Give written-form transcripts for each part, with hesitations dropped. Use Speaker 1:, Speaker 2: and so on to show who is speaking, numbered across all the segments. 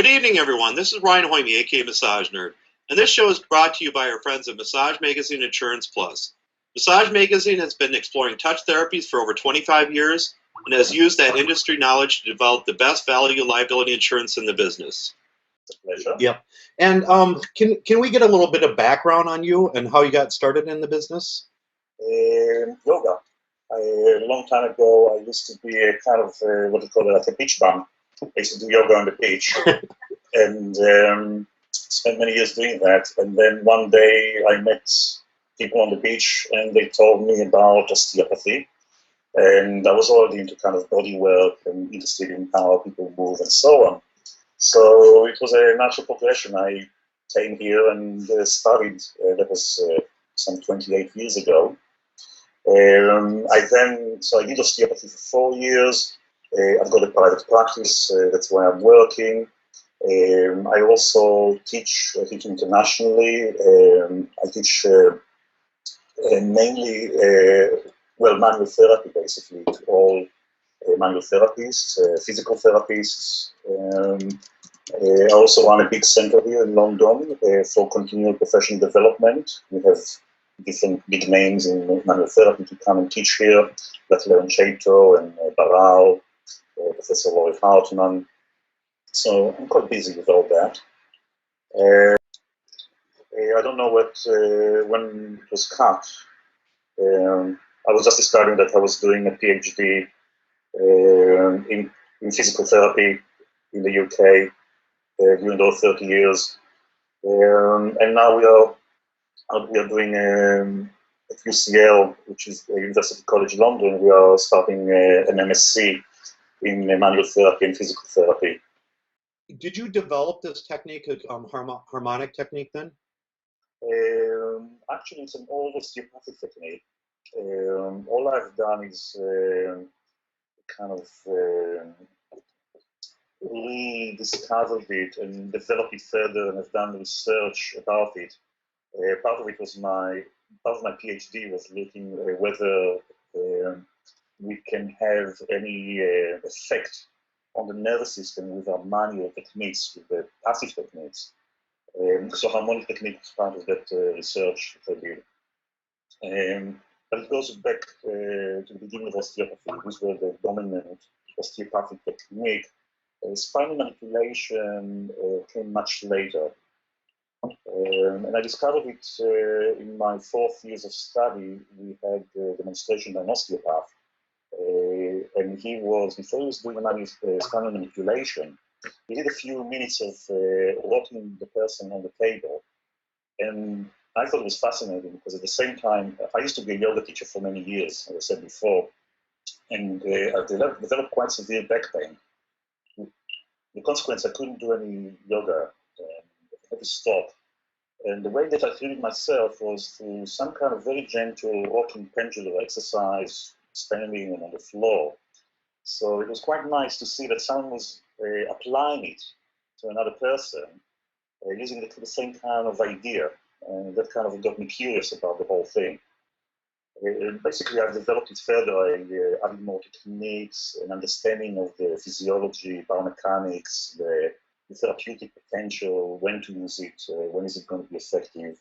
Speaker 1: Good evening, everyone. This is Ryan Hoyme, aka Massage Nerd, and this show is brought to you by our friends at Massage Magazine Insurance Plus. Massage Magazine has been exploring touch therapies for over 25 years and has used that industry knowledge to develop the best value liability insurance in the business.
Speaker 2: Pleasure.
Speaker 3: Yep. And can we get a little bit of background on you and how you got started in the business?
Speaker 2: Yoga. A long time ago, I used to be a kind of what do you call it, like a beach bum. I used to do yoga on the beach, and spent many years doing that. And then one day, I met people on the beach, and they told me about osteopathy. And I was already into kind of body work and interested in how people move and so on. So it was a natural progression. I came here and studied. That was some 28 years ago. I did osteopathy for 4 years. I've got a private practice. That's where I'm working. I also teach. I teach internationally. I teach mainly manual therapy, basically, to all manual therapists, physical therapists. I also run a big center here in London for continual professional development. We have different big names in manual therapy to come and teach here, like Lederman and Barao, Professor Rory Hartman. So I'm quite busy with all that. I don't know when it was cut. I was just describing that I was doing a PhD in physical therapy in the UK during those 30 years. And now we are doing at UCL, which is University College London. We are starting an MSc in manual therapy and physical therapy.
Speaker 3: Did you develop this technique, harmonic technique, then?
Speaker 2: Actually, it's an old osteopathic technique. All I've done is kind of rediscovered it and developed it further, and have done research about it. Part of my PhD was looking whether we can have any effect on the nervous system with our manual techniques, with the passive techniques. So harmonic technique is part of that research that I did. But it goes back to the beginning of osteopathy. These were the dominant osteopathic technique. Spinal manipulation came much later. And I discovered it in my 4th years of study. We had a demonstration by an osteopath. And before he was doing spinal manipulation, he did a few minutes of rocking the person on the table. And I thought it was fascinating because at the same time, I used to be a yoga teacher for many years, as I said before, and I developed quite severe back pain. The consequence, I couldn't do any yoga. I had to stop. And the way that I treated myself was through some kind of very gentle rocking pendulum exercise, standing and on the floor. So it was quite nice to see that someone was applying it to another person, using the same kind of idea. And that kind of got me curious about the whole thing. Basically, I've developed it further. I added more techniques, an understanding of the physiology, biomechanics, the therapeutic potential, when to use it, when is it going to be effective.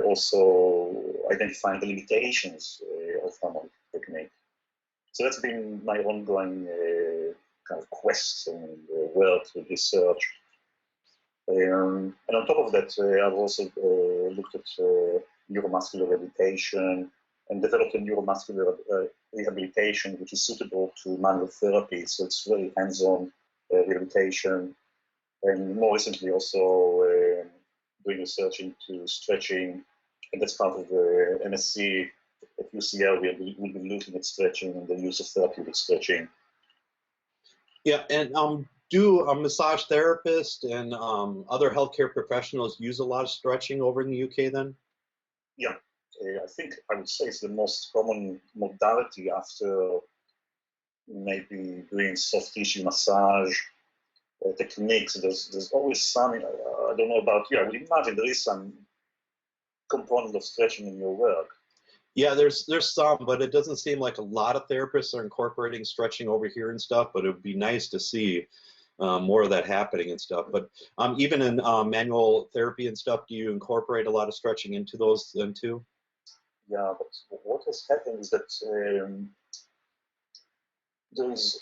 Speaker 2: Also identifying the limitations of harmonic technique. So that's been my ongoing kind of quest and work with research. And on top of that, I've also looked at neuromuscular rehabilitation and developed a neuromuscular rehabilitation which is suitable to manual therapy. So it's very hands-on rehabilitation. And more recently also doing research into stretching, and that's part of the MSc at UCL. We'll be looking at stretching and the use of therapeutic stretching.
Speaker 3: Yeah, and do massage therapists and other healthcare professionals use a lot of stretching over in the UK then?
Speaker 2: Yeah, I think I would say it's the most common modality after maybe doing soft tissue massage techniques. There's always some, I don't know about you, I would imagine there is some component of stretching in your work.
Speaker 3: Yeah, there's some, but it doesn't seem like a lot of therapists are incorporating stretching over here and stuff, but it would be nice to see. more of that happening and stuff. But even in manual therapy and stuff, do you incorporate a lot of stretching into those then too?
Speaker 2: Yeah, but what has happened is that there is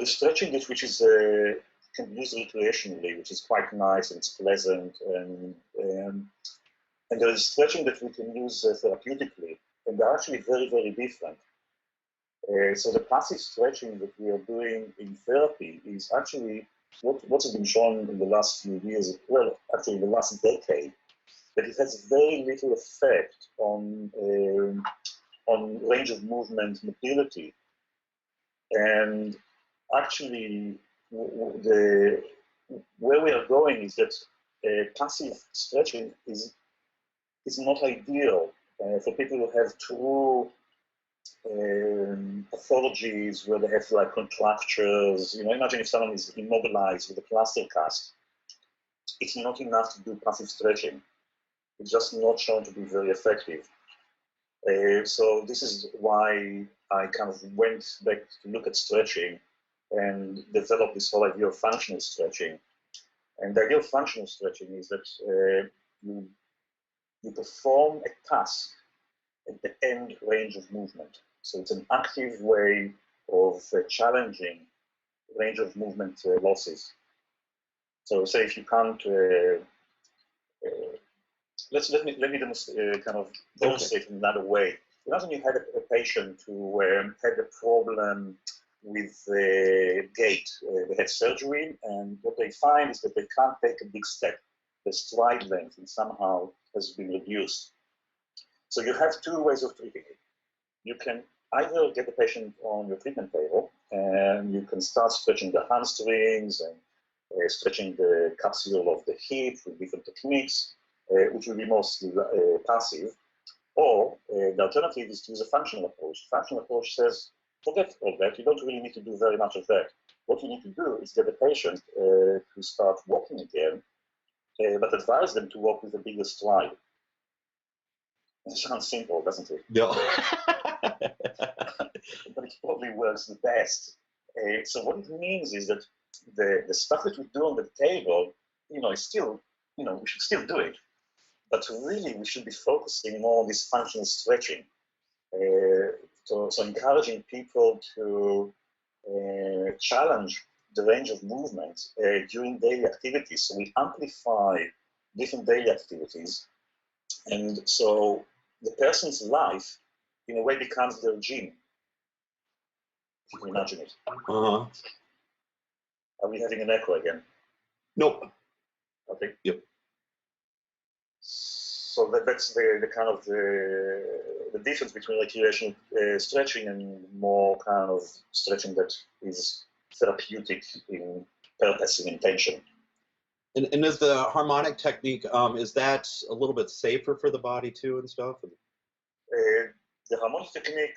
Speaker 2: stretching which is can be used recreationally, which is quite nice and it's pleasant, and there is stretching that we can use therapeutically, and they're actually very different. So the passive stretching that we are doing in therapy is actually what's been shown in the last few years, well, actually in the last decade, that it has very little effect on range of movement mobility. And actually, where we are going is that passive stretching is not ideal for people who have true pathologies where they have like contractures. You know, imagine if someone is immobilized with a plaster cast. It's not enough to do passive stretching. It's just not shown to be very effective. So this is why I kind of went back to look at stretching and develop this whole idea of functional stretching. And the idea of functional stretching is that you perform a task at the end range of movement. So it's an active way of challenging range of movement losses. So say if you can't, let me kind of demonstrate in another way. Imagine you had a patient who had a problem with the gait. They had surgery, and what they find is that they can't take a big step. The stride length somehow has been reduced. So you have two ways of treating it. You can either get the patient on your treatment table, and you can start stretching the hamstrings and stretching the capsule of the hip with different techniques, which will be mostly passive. Or the alternative is to use a functional approach. Functional approach says, forget all that, you don't really need to do very much of that. What you need to do is get the patient to start walking again, but advise them to walk with a bigger stride. It sounds simple, doesn't it?
Speaker 3: Yeah.
Speaker 2: But it probably works the best. So what it means is that the stuff that we do on the table, is still, we should still do it. But really, we should be focusing more on this functional stretching. So encouraging people to challenge the range of movement during daily activities. So we amplify different daily activities. And so the person's life, in a way, becomes their gym. If you can imagine it.
Speaker 3: Uh-huh.
Speaker 2: Are we having an echo again?
Speaker 3: Nope.
Speaker 2: Okay.
Speaker 3: Yep.
Speaker 2: So that's the kind of the difference between recreational stretching and more kind of stretching that is therapeutic in purpose and intention.
Speaker 3: And is the harmonic technique, is that a little bit safer for the body too and stuff?
Speaker 2: The harmonic technique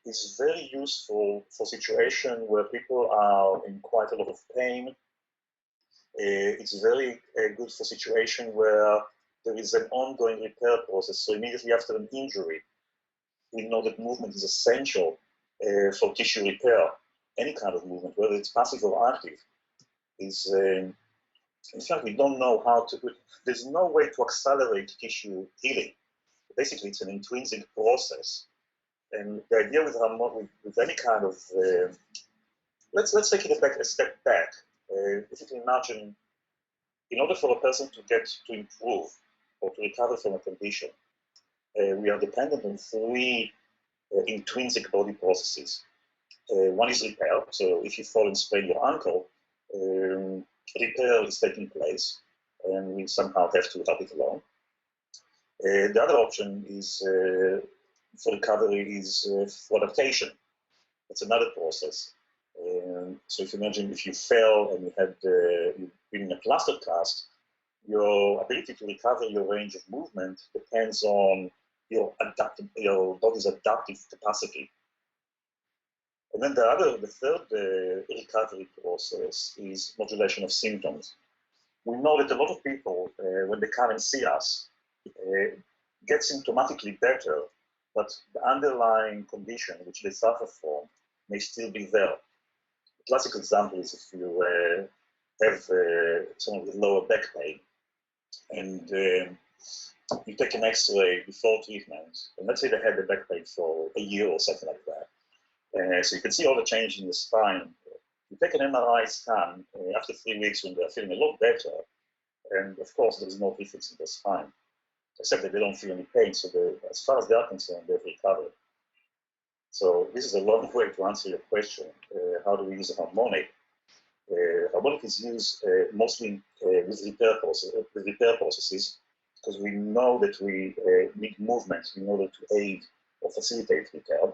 Speaker 2: is very useful for situations where people are in quite a lot of pain. It's very good for situations where there is an ongoing repair process. So immediately after an injury, we know that movement is essential for tissue repair. Any kind of movement, whether it's passive or active, is in fact, we don't know how to. There's no way to accelerate tissue healing. Basically, it's an intrinsic process. And the idea with any kind of let's take it a step back. If you can imagine, in order for a person to improve or to recover from a condition, we are dependent on three intrinsic body processes. One is repair. So if you fall and sprain your ankle, repair is taking place, and we somehow have to help it along. The other option is for recovery is for adaptation. It's another process. So if you imagine if you fell and you've been in a plaster cast, your ability to recover your range of movement depends on your body's adaptive capacity. And then the third recovery process is modulation of symptoms. We know that a lot of people, when they come and see us, get symptomatically better, but the underlying condition which they suffer from may still be there. classic example is if you have someone with lower back pain, and you take an X-ray before treatment, and let's say they had the back pain for a year or something like that. So you can see all the change in the spine. You take an MRI scan after 3 weeks when they're feeling a lot better, and of course there's no difference in the spine, except that they don't feel any pain. So as far as they are concerned, they've recovered. So this is a long way to answer your question. How do we use a harmonic? Harmonic is used mostly with repair processes, because we know that we need movement in order to aid or facilitate repair.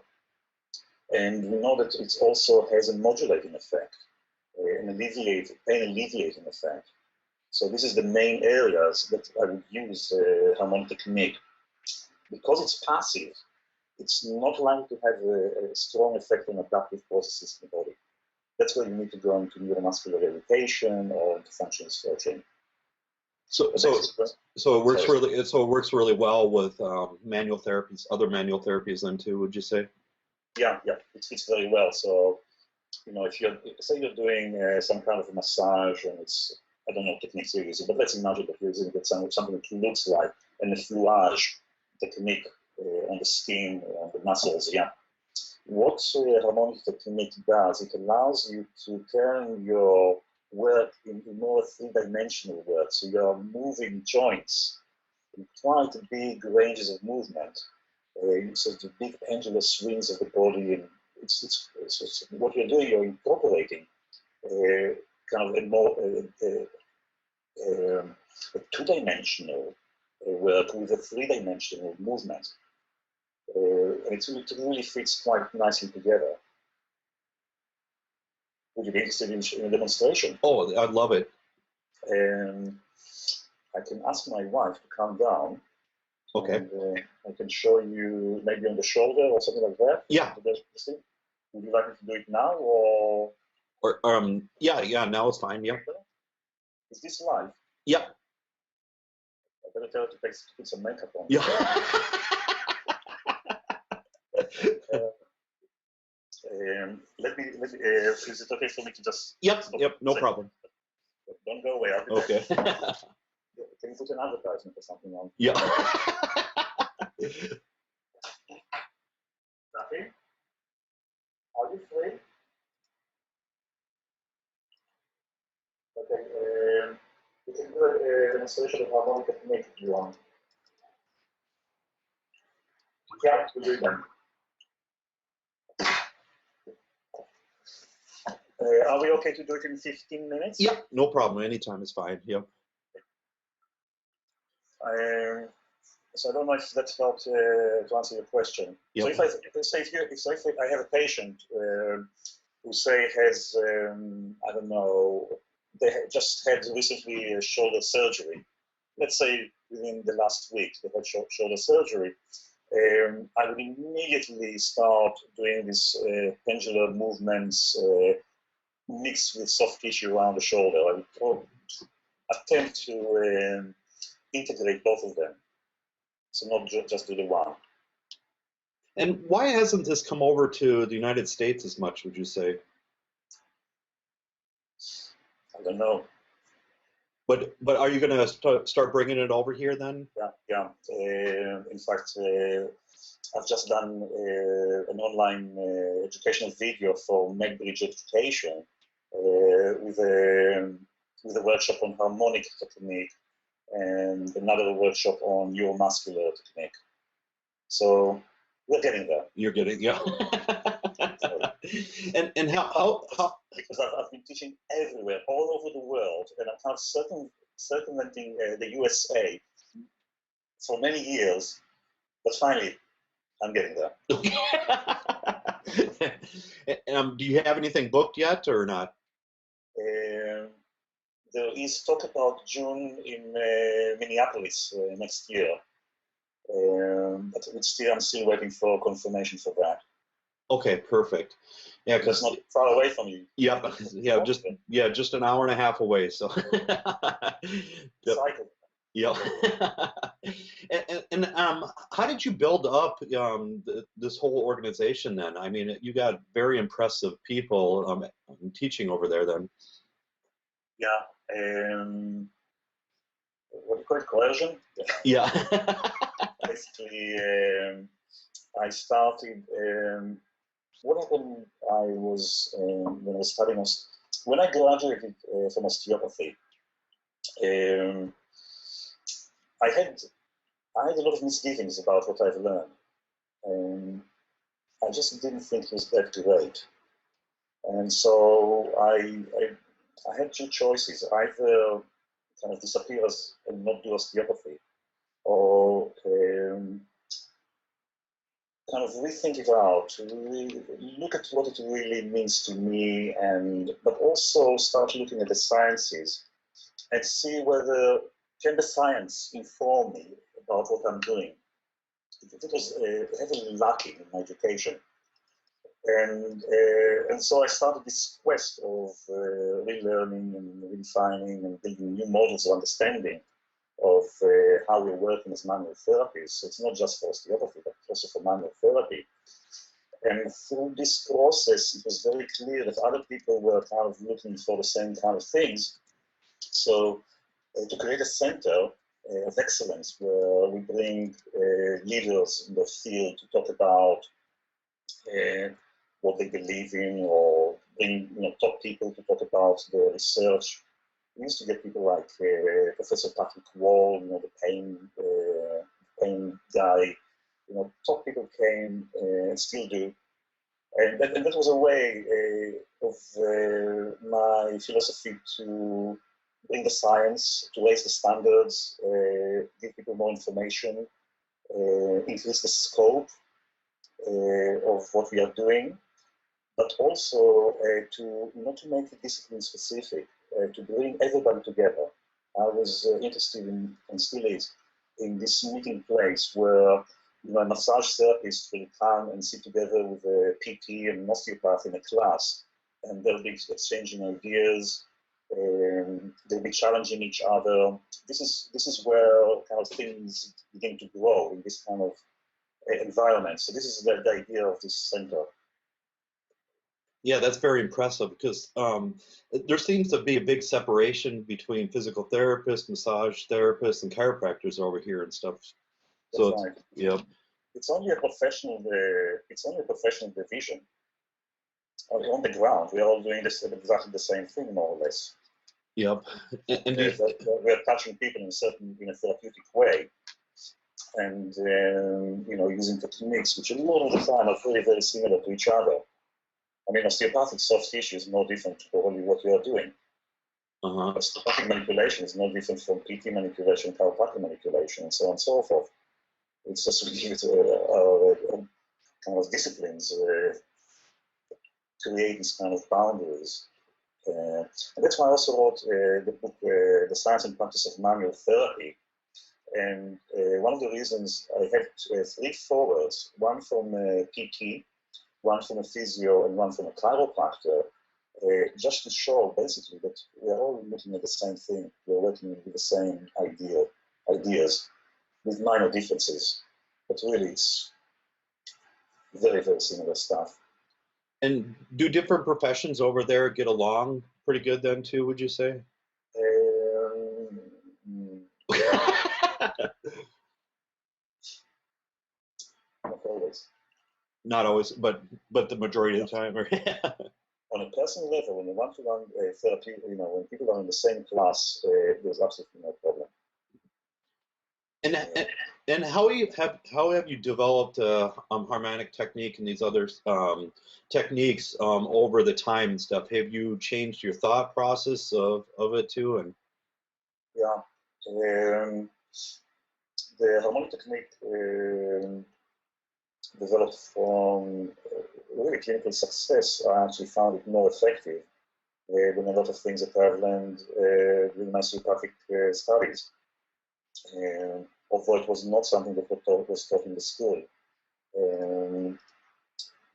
Speaker 2: And we know that it also has a modulating effect, an pain alleviating effect. So this is the main areas that I would use harmonic technique. Because it's passive, it's not likely to have a strong effect on adaptive processes in the body. That's where you need to go into neuromuscular irritation or into functional stretching.
Speaker 3: So it works really well with manual therapies, other manual therapies then too, would you say?
Speaker 2: Yeah, it fits very well. So, if say you're doing some kind of a massage, and I don't know what techniques you're using, but let's imagine that you're using something that looks like an effleurage technique on the skin, on the muscles, yeah. What harmonic technique does, it allows you to turn your work into more three-dimensional work. So you're moving joints in quite big ranges of movement. So the big angular swings of the body, and it's what you're doing, you're incorporating kind of a more a two-dimensional work with a three-dimensional movement. And it really fits quite nicely together. Would you be interested in a demonstration?
Speaker 3: Oh, I'd love it.
Speaker 2: I can ask my wife to come down.
Speaker 3: Okay.
Speaker 2: And, I can show you maybe on the shoulder or something like that.
Speaker 3: Yeah.
Speaker 2: Would you like me to do it now or?
Speaker 3: Yeah. Now it's fine. Yeah.
Speaker 2: Is this live?
Speaker 3: Yeah.
Speaker 2: I better tell her to put some makeup on.
Speaker 3: Yeah.
Speaker 2: Is it okay for me to just?
Speaker 3: Yep. No problem.
Speaker 2: Don't go away. I'll be
Speaker 3: okay.
Speaker 2: back. Can you put an advertisement or something on?
Speaker 3: Yeah.
Speaker 2: Nothing? Are you free? Okay. You can do a demonstration of harmonic technique if you want. Yeah, we'll do it then. Are we okay to do it in 15 minutes?
Speaker 3: Yeah, no problem. Anytime is fine. Yep.
Speaker 2: So I don't know if that helped to answer your question.
Speaker 3: Yep.
Speaker 2: So if I have a patient who say has I don't know, they just had recently shoulder surgery. Let's say within the last week they had shoulder surgery. I would immediately start doing these pendular movements mixed with soft tissue around the shoulder. I would attempt to integrate both of them. So not just do the one.
Speaker 3: And why hasn't this come over to the United States as much, would you say?
Speaker 2: I don't know.
Speaker 3: But are you going to start bringing it over here then?
Speaker 2: Yeah. In fact, I've just done an online educational video for MedBridge Education with a workshop on harmonic technique and another workshop on neuromuscular technique. So we're getting there.
Speaker 3: You're getting, yeah. and how
Speaker 2: because I've been teaching everywhere, all over the world, and I've had circumventing the USA for many years, but finally I'm getting there.
Speaker 3: Do you have anything booked yet or not?
Speaker 2: There is talk about June in Minneapolis next year, but I'm still waiting for confirmation for that.
Speaker 3: Okay, perfect. Yeah, because
Speaker 2: it's not far away from you.
Speaker 3: Yeah, just an hour and a half away. So.
Speaker 2: Cycle.
Speaker 3: Yeah. How did you build up this whole organization then? I mean, you got very impressive people teaching over there then.
Speaker 2: Yeah. What do you call it? Coercion?
Speaker 3: Yeah.
Speaker 2: Basically, I started. What happened? I was when I was studying. When I graduated from osteopathy, um, I had I had a lot of misgivings about what I've learned. Um, I just didn't think it was that great. And so I had two choices: either kind of disappear and not do osteopathy, or kind of rethink it out, really look at what it really means to me, and but also start looking at the sciences and see whether can the science inform me about what I'm doing. It was heavily lacking in my education. And so I started this quest of relearning and redefining and building new models of understanding of how we're working as manual therapists. So it's not just for osteopathy, but also for manual therapy. And through this process, it was very clear that other people were kind of looking for the same kind of things. So to create a center of excellence where we bring leaders in the field to talk about what they believe in, or bring top people to talk about the research. We used to get people like Professor Patrick Wall, the pain guy. Top people came and still do. And that was a way of my philosophy to bring the science, to raise the standards, give people more information, increase the scope of what we are doing, but also to not to make it discipline specific, to bring everybody together. I was interested in, and still is, in this meeting place where a massage therapist will come and sit together with a PT and an osteopath in a class, and they'll be exchanging ideas, they'll be challenging each other. This is where kind of things begin to grow in this kind of environment. So this is the idea of this center.
Speaker 3: Yeah, that's very impressive because there seems to be a big separation between physical therapists, massage therapists, and chiropractors over here and stuff. So,
Speaker 2: That's right.
Speaker 3: yeah.
Speaker 2: It's only a professional. It's only a professional division. On the ground, we are all doing exactly the same thing, more or less.
Speaker 3: Yep. And
Speaker 2: we're touching people in a therapeutic way, and using techniques which a lot of the time are very, very similar to each other. I mean, osteopathic soft tissue is no different to probably what you are doing. Osteopathic manipulation is no different from PT manipulation, chiropractic manipulation, and so on and so forth. It's just kind of disciplines create these kind of boundaries. And that's why I also wrote the book, The Science and Practice of Manual Therapy. And one of the reasons I had 3 forwards, one from PT, one from a physio, and one from a chiropractor, just to show basically that we are all looking at the same thing. We're working with the same ideas, with minor differences. But really, it's very, very similar stuff.
Speaker 3: And do different professions over there get along pretty good then too, would you say?
Speaker 2: Not always.
Speaker 3: Not always, but the majority of the time.
Speaker 2: On a personal level, in a one-to-one therapy, when people are in the same class, there's absolutely no problem.
Speaker 3: And how have you developed harmonic technique and these other techniques over the time and stuff? Have you changed your thought process of it too? And
Speaker 2: yeah, the harmonic technique developed from really clinical success. I actually found it more effective than a lot of things that I've learned during my osteopathic studies. Although it was not something that was taught in the school,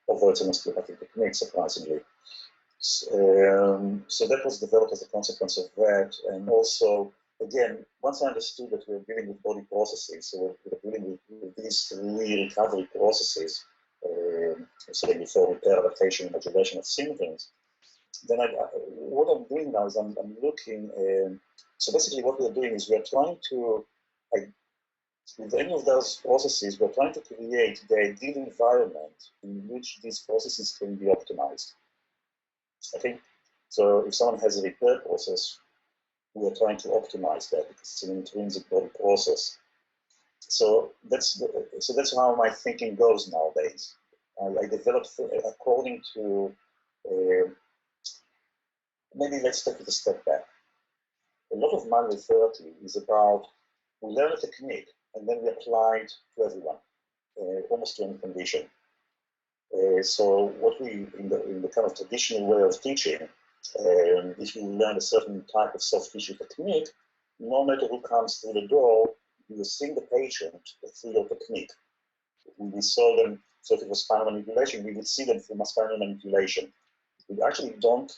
Speaker 2: although it's an osteopathic technique, surprisingly. So that was developed as a consequence of that, and also again, once I understood that we're dealing with body processes, so we're dealing with these three recovery processes, say before repair, adaptation, modulation of symptoms, then what I'm doing now is I'm looking, so basically what we're doing is we're trying to, with any of those processes, we're trying to create the ideal environment in which these processes can be optimized. Okay? So if someone has a repair process, we are trying to optimize that because it's an intrinsic body process. So that's how my thinking goes nowadays. I develop according to, maybe let's take it a step back. A lot of manual therapy is about, we learn a technique and then we apply it to everyone, almost to any condition. So what we, in the kind of traditional way of teaching, if you learn a certain type of soft tissue technique, no matter who comes through the door, you will see the patient through your technique. We saw them, so if it was spinal manipulation, we would see them through spinal manipulation. We actually don't,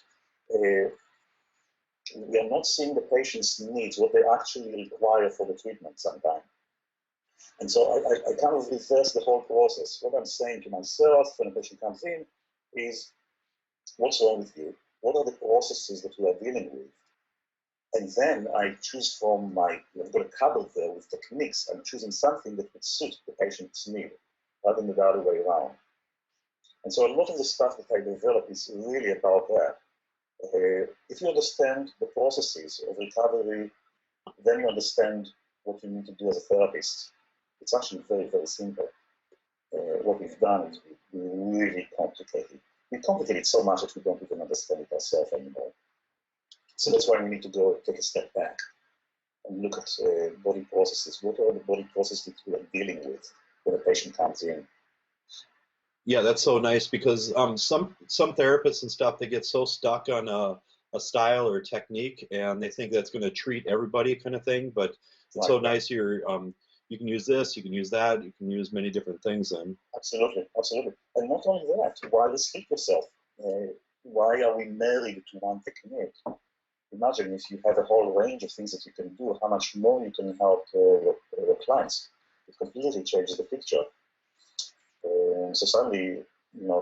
Speaker 2: we are not seeing the patient's needs, what they actually require for the treatment sometimes. And so I kind of reverse the whole process. What I'm saying to myself when a patient comes in is, what's wrong with you? What are the processes that we are dealing with? And then I choose from my, I've got a cupboard there with techniques. I'm choosing something that would suit the patient's need, rather than the other way around. And so a lot of the stuff that I develop is really about that. If you understand the processes of recovery, then you understand what you need to do as a therapist. It's actually very, very simple. What we've done is we really complicated. We complicate it so much that we don't even understand it ourselves anymore. So that's why we need to go take a step back and look at body processes. What are the body processes that we are dealing with when a patient comes in?
Speaker 3: Yeah, that's so nice because some therapists and stuff, they get so stuck on a style or a technique and they think that's going to treat everybody kind of thing. But it's so nice you're you can use this, you can use that, you can use many different things then.
Speaker 2: Absolutely, absolutely. And not only that, why restrict yourself? Why are we married to one technique? Imagine if you have a whole range of things that you can do, how much more you can help your clients. It completely changes the picture. So suddenly,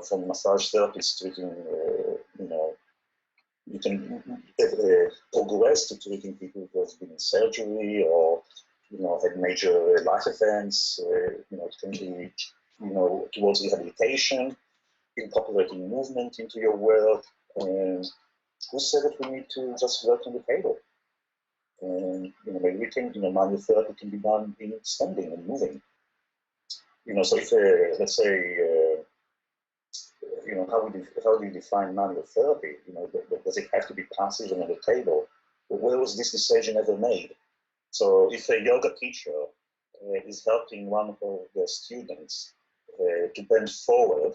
Speaker 2: from massage therapists treating, you can progress to treating people who have been in surgery or, had major life events. It can be, towards rehabilitation, incorporating movement into your work. And who said that we need to just work on the table? And maybe we can, manual therapy can be done in standing and moving. So if let's say, how do you define manual therapy? Does it have to be passive and on the table? Where was this decision ever made? So if a yoga teacher is helping one of their students to bend forward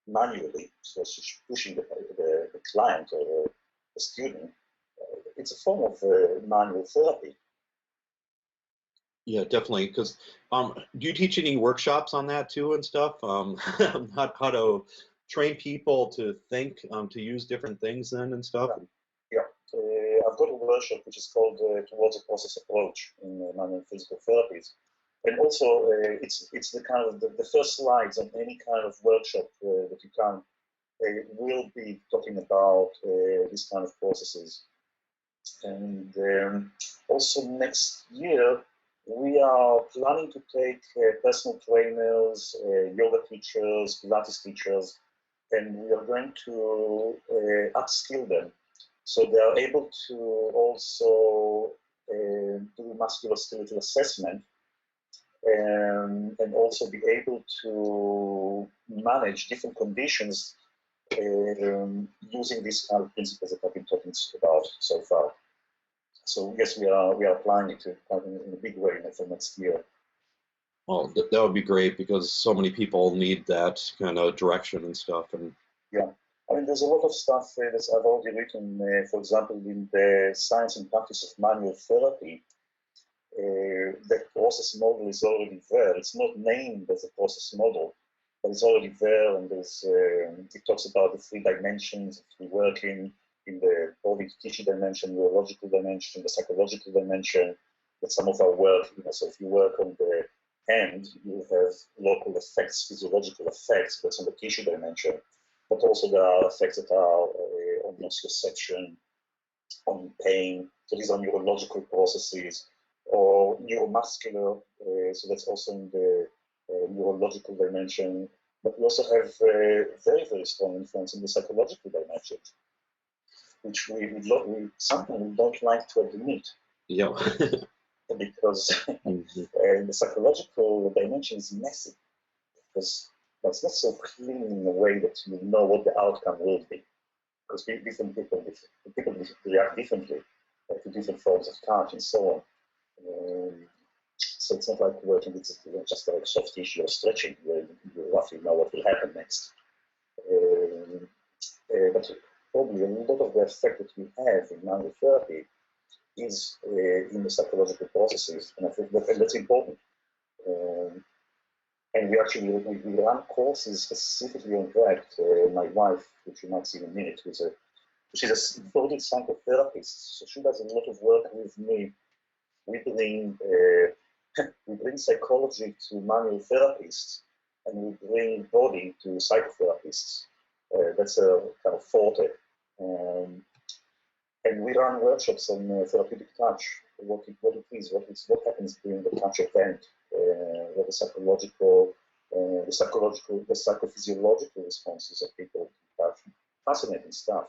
Speaker 2: manually, so she's pushing the client or the student, it's a form of manual therapy.
Speaker 3: Yeah, definitely. Because do you teach any workshops on that too and stuff? How to train people to think, to use different things then and stuff?
Speaker 2: Yeah. I've got a workshop which is called Towards a Process Approach in manual physical therapies. And also, it's the kind of the first slides on any kind of workshop that you can will be talking about these kind of processes. And also next year, we are planning to take personal trainers, yoga teachers, Pilates teachers, and we are going to upskill them so they are able to also do musculoskeletal assessment and also be able to manage different conditions using these kind of principles that I've been talking about so far. So yes, we are applying it in a big way for next year.
Speaker 3: Well, that would be great because so many people need that kind of direction and stuff. And
Speaker 2: yeah, I mean, there's a lot of stuff that I've already written. For example, in the Science and Practice of Manual Therapy, the process model is already there. It's not named as a process model, but it's already there, and there's it talks about the 3 dimensions of the working. in the body tissue dimension, neurological dimension, the psychological dimension, that some of our work, so if you work on the hand, you have local effects, physiological effects, that's on the tissue dimension, but also there are effects that are on nociception, on pain, so these are neurological processes, or neuromuscular, so that's also in the neurological dimension, but we also have very, very strong influence in the psychological dimension, which we sometimes don't like to admit.
Speaker 3: Yeah.
Speaker 2: Because the psychological dimension is messy, because it's not so clean in a way that you know what the outcome will be, because different people react differently to different forms of touch and so on. So it's not like working with just like soft tissue or stretching, where you roughly know what will happen next. But probably a lot of the effect that we have in manual therapy is in the psychological processes, and I think that's important. And we actually we run courses specifically on that. My wife, which you might see in a minute, she's a devoted psychotherapist, so she does a lot of work with me. We bring psychology to manual therapists, and we bring body to psychotherapists. That's a kind of forte. And we run workshops on therapeutic touch, what it is, what happens during the touch event, what the psychophysiological responses of people to touch. Fascinating stuff.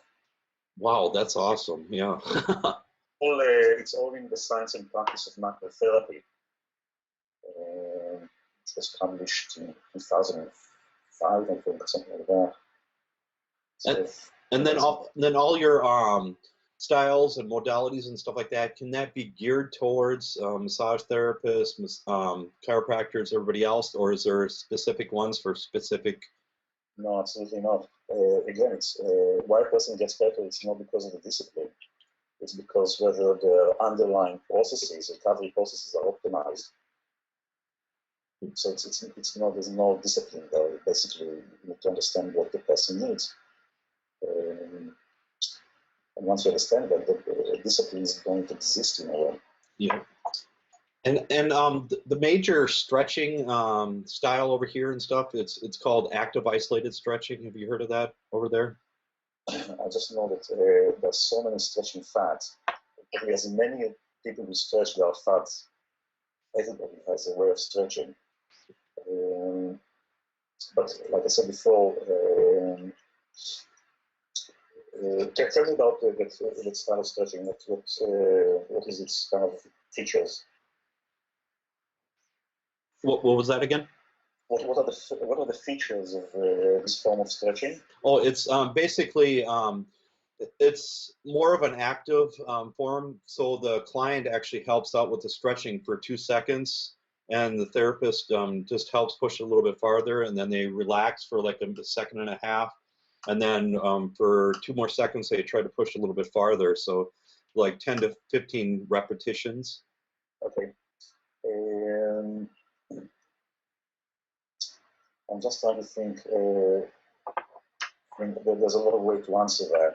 Speaker 3: Wow, that's awesome. Yeah.
Speaker 2: It's all in the Science and Practice of Macrotherapy. It was published in 2005, I think, something like that. So,
Speaker 3: and then all your styles and modalities and stuff like that, can that be geared towards massage therapists, chiropractors, everybody else, or is there specific ones for specific?
Speaker 2: No, absolutely not. Again, it's why a person gets better, it's not because of the discipline. It's because whether the underlying processes, recovery processes, are optimized. So it's not, there's no discipline there. Basically, you need to understand what the person needs. And once you understand that, the discipline is going to exist in a way.
Speaker 3: Yeah. And the major stretching style over here and stuff, it's called active isolated stretching. Have you heard of that over there?
Speaker 2: I just know that there's so many stretching fads. Probably as many people who stretch without fads. Everybody has a way of stretching. But like I said before, tell me about that style of stretching. What is its kind of features?
Speaker 3: What was that again?
Speaker 2: What are the features of this form of stretching?
Speaker 3: Oh, it's basically it's more of an active form. So the client actually helps out with the stretching for 2 seconds, and the therapist just helps push it a little bit farther, and then they relax for like a second and a half, and then for 2 more seconds they try to push a little bit farther. So like 10 to 15 repetitions.
Speaker 2: Okay. I'm just trying to think. I mean, there's a lot of way to answer that.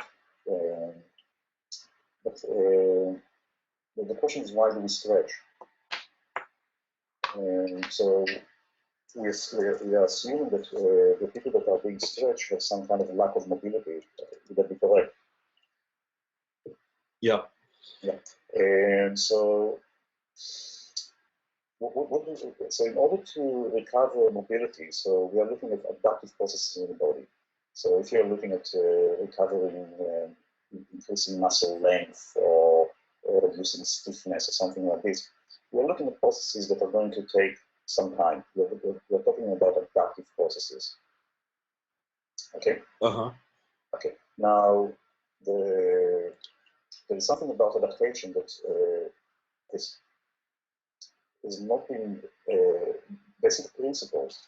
Speaker 2: But the question is, why do we stretch? So we are assuming that the people that are being stretched have some kind of lack of mobility. Would that be correct?
Speaker 3: Yeah.
Speaker 2: Yeah. And so, so in order to recover mobility, so we are looking at adaptive processes in the body. So if you're looking at recovering, increasing muscle length or reducing stiffness or something like this, we're looking at processes that are going to take some time. We're talking about adaptive processes. Okay?
Speaker 3: Uh-huh.
Speaker 2: Okay. Now, there is something about adaptation that is not in basic principles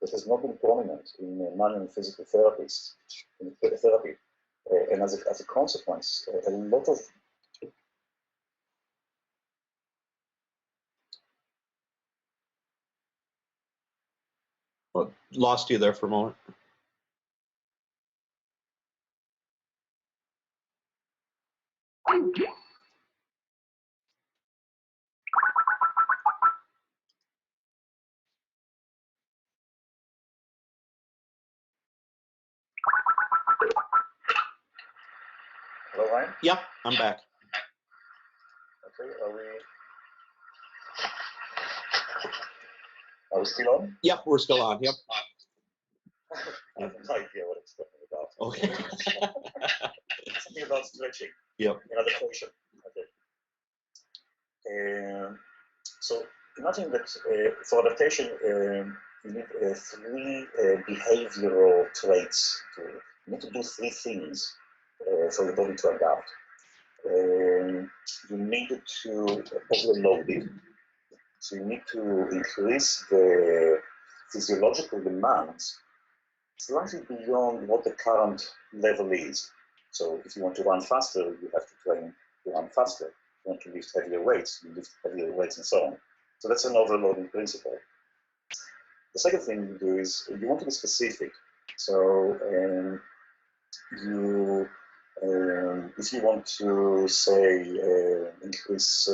Speaker 2: that has not been prominent in manual and physical therapies, in therapy. And as a consequence, a lot of
Speaker 3: Well, lost you there for a moment.
Speaker 2: Hello, Ryan?
Speaker 3: Yep, I'm back.
Speaker 2: Okay, are we still on?
Speaker 3: Yep, we're still on. Yep.
Speaker 2: I have no idea what it's talking about.
Speaker 3: Okay.
Speaker 2: Something about stretching.
Speaker 3: Yep.
Speaker 2: In adaptation. Okay. So imagine that for adaptation, you need three behavioral traits. You need to do three things for your body to adapt. You need to overload it. So you need to increase the physiological demands slightly beyond what the current level is. So if you want to run faster, you have to train to run faster. If you want to lift heavier weights, you lift heavier weights and so on. So that's an overloading principle. The second thing you do is you want to be specific. So if you want to say increase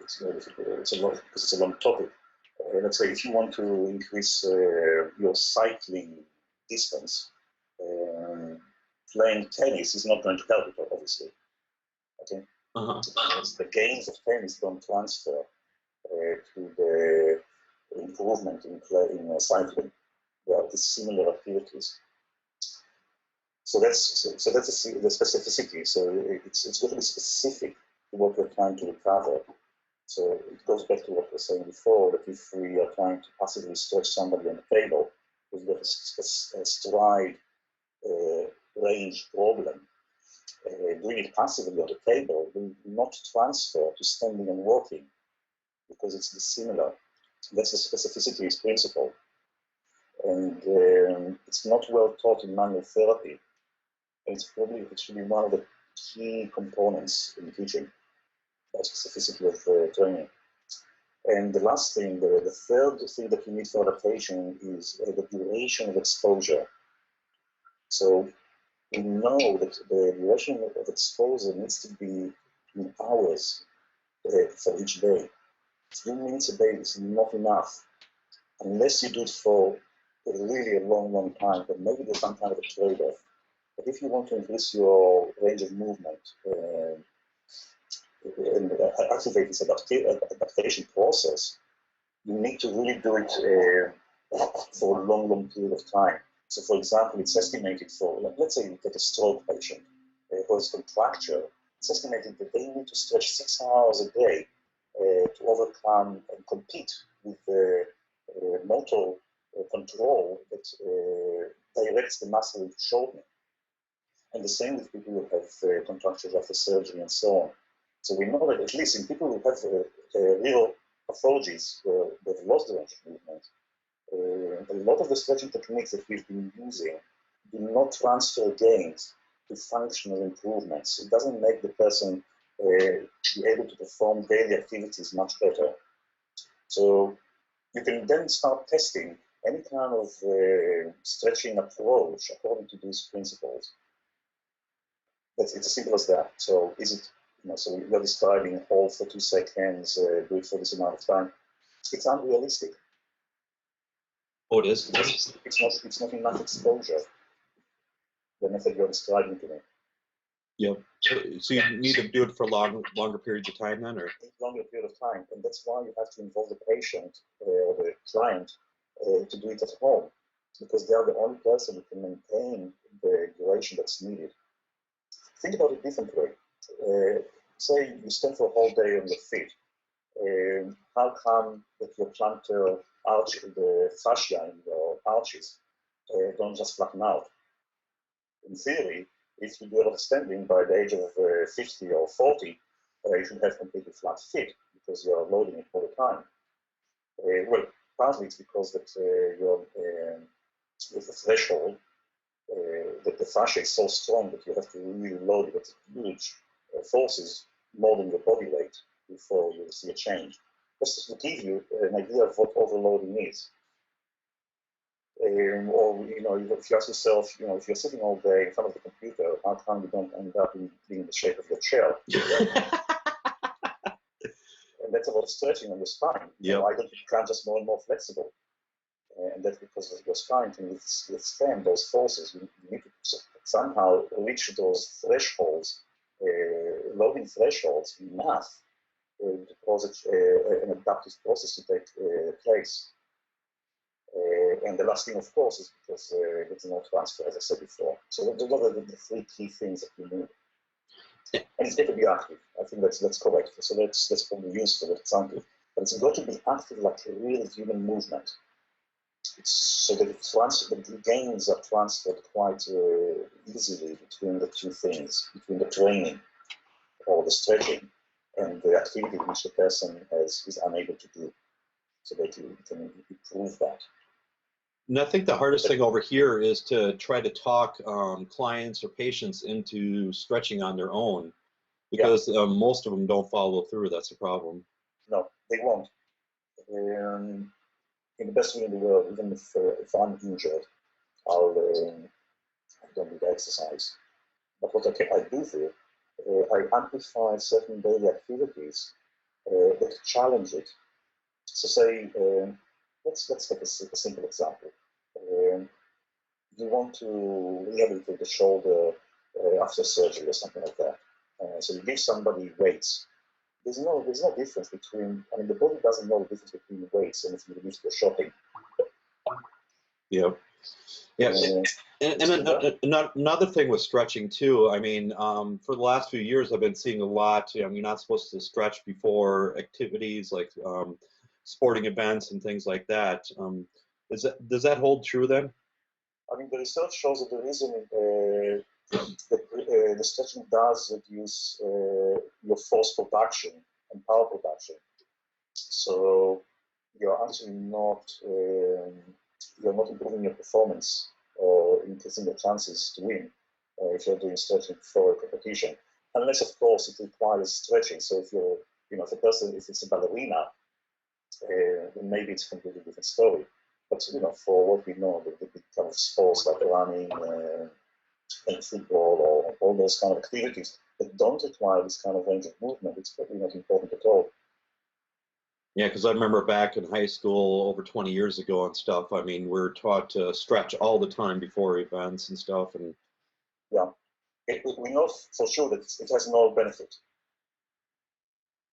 Speaker 2: it's a long because it's a long topic. Let's say if you want to increase your cycling distance, playing tennis is not going to help it, obviously. Okay, the gains of tennis don't transfer to the improvement in cycling. They are dissimilar activities. So that's the specificity. So it's got to be specific to what we're trying to recover. So it goes back to what we were saying before, that if we are trying to passively stretch somebody on the table, we've got a stride range problem. Doing it passively on the table will not transfer to standing and walking because it's dissimilar. That's the specificity principle. And it's not well taught in manual therapy. And it should be one of the key components in teaching. That specificity of training. And the last thing, the third thing that you need for adaptation is the duration of exposure. So we know that the duration of exposure needs to be in hours for each day. 3 minutes a day is not enough unless you do it for really a long time, but maybe there's some kind of a trade-off. But if you want to increase your range of movement, and activate this adaptation process, you need to really do it for a long period of time. So, for example, it's estimated for, let's say you get a stroke patient who has contracture, it's estimated that they need to stretch 6 hours a day to overcome and compete with the motor control that directs the muscle into shortening. And the same with people who have contractures after surgery and so on. So we know that at least in people who have real pathologies where they've lost the range of movement, a lot of the stretching techniques that we've been using do not transfer gains to functional improvements. It doesn't make the person be able to perform daily activities much better. So you can then start testing any kind of stretching approach according to these principles. It's as simple as that. So is it, so you're describing hold for 2 seconds, do it for this amount of time. It's unrealistic.
Speaker 3: Oh, it is?
Speaker 2: It's not enough exposure, the method you're describing to me.
Speaker 3: Yep. So you need to do it for longer periods of time then, or?
Speaker 2: Longer period of time, and that's why you have to involve the patient or the client to do it at home, because they are the only person who can maintain the duration that's needed. Think about it differently. Say you stand for a whole day on your feet. How come that your plantar arch, the fascia in your arches, don't just flatten out? In theory, if you do a lot of standing by the age of 50 or 40, you should have completely flat feet because you're loading it all the time. Well, partly it's because that you're with the threshold, that the fascia is so strong that you have to really load it with huge forces, more than your body weight, before you see a change. Just to give you an idea of what overloading is. Or if you ask yourself, if you're sitting all day in front of the computer, how come you don't end up being the shape of your chair? And that's a lot of stretching on your spine.
Speaker 3: Yep.
Speaker 2: Why don't you become just more and more flexible? And that's because your spine can withstand those forces. You need to somehow reach those thresholds, loading thresholds enough to cause an adaptive process to take place. And the last thing, of course, is because there's no transfer, as I said before. So those are the three key things that you need. And it's got to be active. I think that's correct. So that's probably useful example. But it's got to be active like a real human movement. So that the gains are transferred quite easily between the two things, between the training or the stretching and the activity which the person is unable to do. So that you can improve that.
Speaker 3: And I think the hardest thing over here is to try to talk clients or patients into stretching on their own, because most of them don't follow through. That's the problem.
Speaker 2: No, they won't. In the best way in the world, even if I'm injured, I don't need exercise. But what I do here, I amplify certain daily activities that challenge it. So say, let's take a simple example. You want to rehabilitate the shoulder after surgery or something like that. So you give somebody weights. There's no difference between, the body doesn't know the difference between weights and if you use for shopping.
Speaker 3: Yeah. Yeah. And another thing with stretching too, for the last few years I've been seeing a lot, you're not supposed to stretch before activities like sporting events and things like that. Does that hold true then?
Speaker 2: The research shows that the reason the stretching does reduce your force production and power production. So you're actually not improving your performance or increasing your chances to win if you're doing stretching before a competition, unless of course it requires stretching. So if you're, if it's a ballerina, then maybe it's a completely different story. But for what we know, the big kind of sports like running and football or all those kind of activities that don't require this kind of range of movement, it's probably not important at all.
Speaker 3: Yeah, because I remember back in high school over 20 years ago and stuff, we're taught to stretch all the time before events and stuff. And
Speaker 2: yeah, we know for sure that it has no benefit.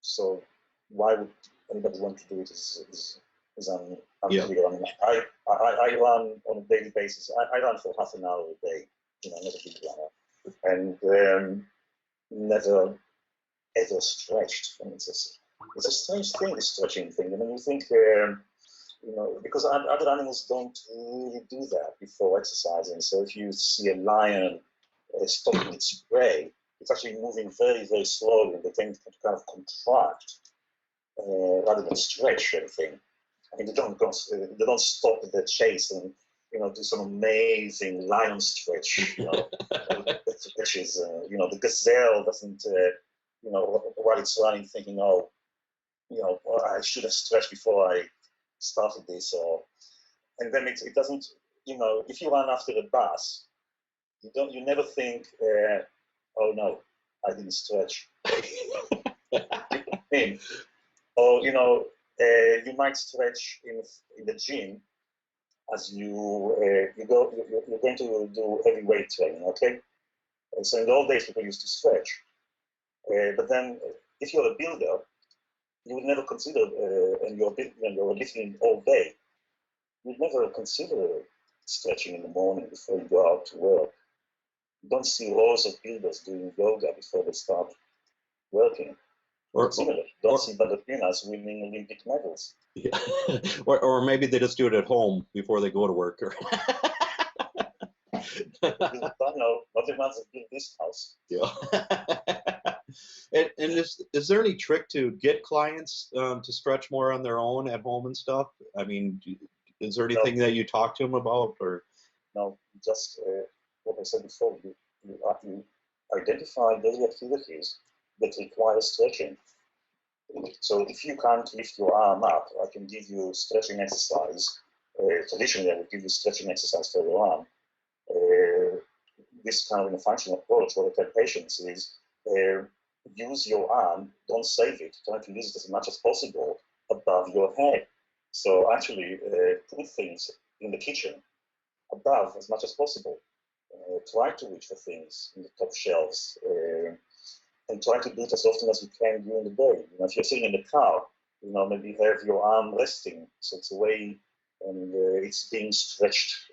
Speaker 2: So why would anybody want to do it is unclear. I run on a daily basis. I run for half an hour a day. Not a big runner, and never ever stretched. It's a strange thing, this stretching thing. You think, because other animals don't really do that before exercising. So if you see a lion stopping its prey, it's actually moving very, very slowly, and they tend to kind of contract rather than stretch everything. They don't stop the chase and do some amazing lion stretch. Which is the gazelle doesn't while it's running thinking, I should have stretched before I started this, and then it doesn't. If you run after a bus, you never think, oh no, I didn't stretch. Or you might stretch in the gym as you're going to do heavy weight training, okay? And so in the old days, people used to stretch. But then, if you're a builder, you would never consider, and you're lifting all day, you'd never consider stretching in the morning before you go out to work. You don't see rows of builders doing yoga before they start working. Don't see ballerinas winning Olympic medals.
Speaker 3: Yeah. or maybe they just do it at home before they go to work.
Speaker 2: Not everyone's built this house.
Speaker 3: Yeah. and is there any trick to get clients to stretch more on their own at home and stuff? Is there anything that you talk to them about, or?
Speaker 2: No, just what I said before. You identify daily activities that require stretching. So if you can't lift your arm up, I can give you stretching exercise traditionally I would give you stretching exercise for your arm. This kind of a functional approach, what I tell patients is use your arm, don't save it, try to use it as much as possible above your head. So actually put things in the kitchen above as much as possible. Try to reach for things in the top shelves and try to do it as often as you can during the day. If you're sitting in the car, maybe have your arm resting, so it's away and it's being stretched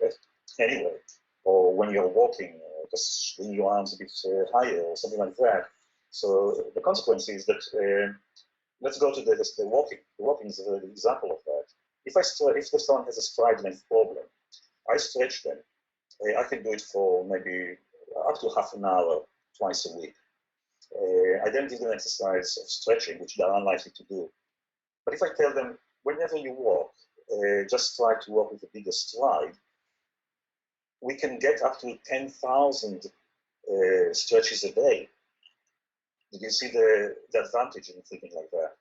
Speaker 2: anyway. Or when you're walking, just swing your arms a bit higher or something like that. So the consequence is that, let's go to the walking. The walking is an example of that. If the someone has a stride length problem, I stretch them. I can do it for maybe up to half an hour, twice a week. I then give them exercise of stretching, which they're unlikely to do. But if I tell them, whenever you walk, just try to walk with a bigger stride, we can get up to 10,000 stretches a day. Did you see the advantage in thinking like that?